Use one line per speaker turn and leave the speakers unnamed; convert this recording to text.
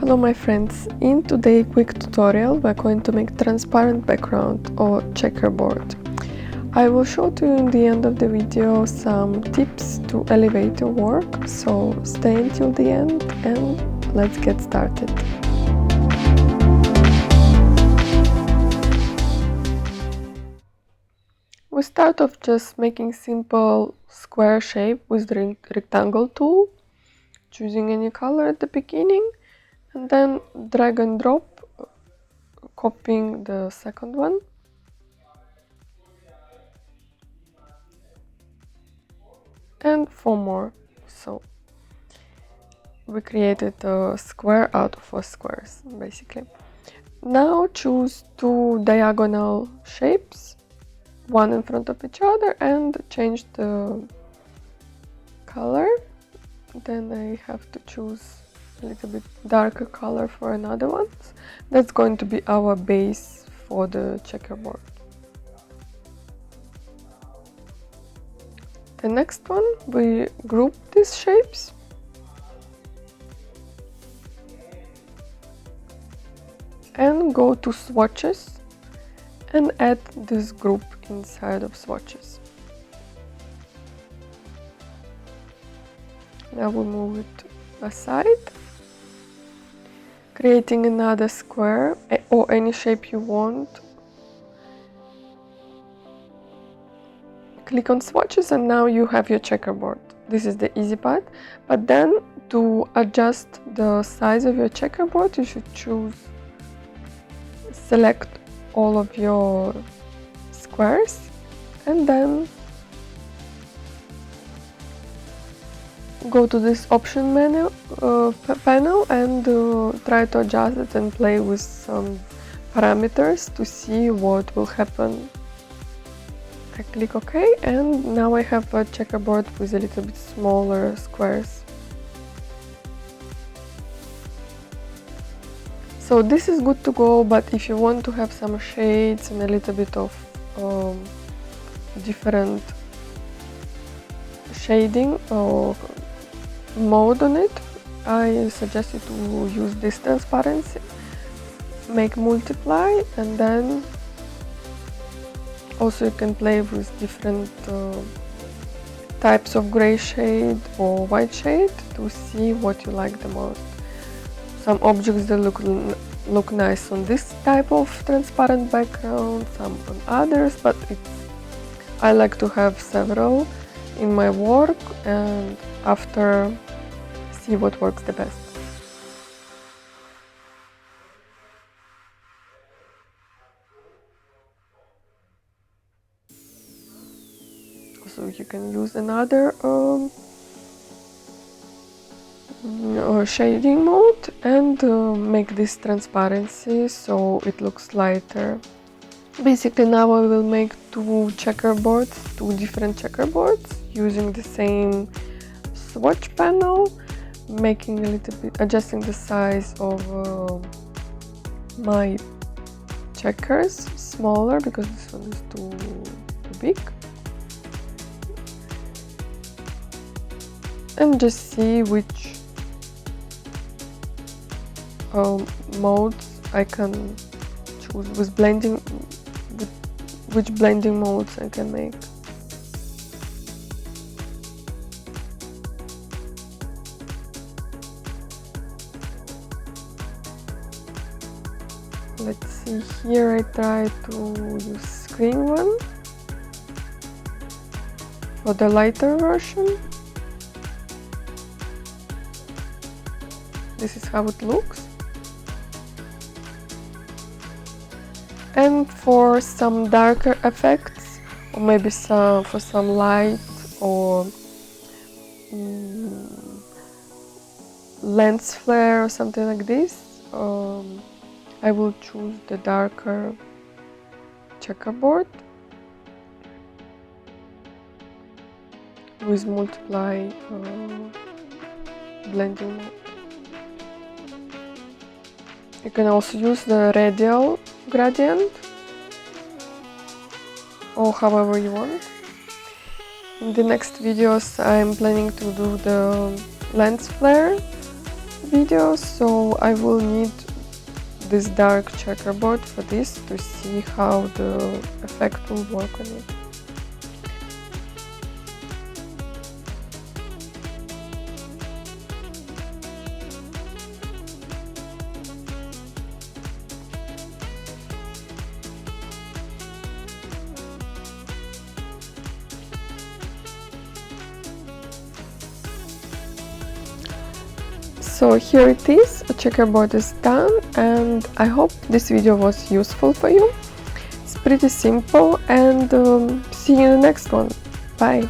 Hello my friends, in today's quick tutorial we're going to make transparent background or checkerboard. I will show to you in the end of the video some tips to elevate your work, so stay until the end and let's get started. We start off just making simple square shape with the rectangle tool, choosing any color at the beginning, and then drag and drop, copying the second one. And 4 more. So we created a square out of 4 squares, basically. Now choose 2 diagonal shapes, one in front of each other, and change the color. Then I have to choose a little bit darker color for another one. That's going to be our base for the checkerboard. The next one, we group these shapes. And go to swatches and add this group inside of swatches. Now we move it aside, creating another square or any shape you want. Click on swatches and now you have your checkerboard. This is the easy part, but then to adjust the size of your checkerboard you should select all of your squares and then go to this option menu panel and try to adjust it and play with some parameters to see what will happen. I click OK and now I have a checkerboard with a little bit smaller squares. So this is good to go, but if you want to have some shades and a little bit of different shading or mode on it, I suggest you to use this transparency, make multiply, and then also you can play with different types of gray shade or white shade to see what you like the most. Some objects that look nice on this type of transparent background, some on others, but I like to have several in my work and after see what works the best. So you can use another shading mode and make this transparency so it looks lighter. Basically now I will make 2 checkerboards, 2 different checkerboards using the same swatch panel, making a little bit, adjusting the size of my checkers smaller because this one is too big. And just see which modes I can choose with blending, which blending modes I can make. Let's see, here I try to use green one for the lighter version. This is how it looks. And for some darker effects, or maybe for some light or lens flare or something like this, I will choose the darker checkerboard with multiply blending mode. You can also use the radial gradient or however you want. In the next videos I'm planning to do the lens flare video, so I will need this dark checkerboard for this to see how the effect will work on it. So here it is, a checkerboard is done, and I hope this video was useful for you. It's pretty simple, and see you in the next one. Bye!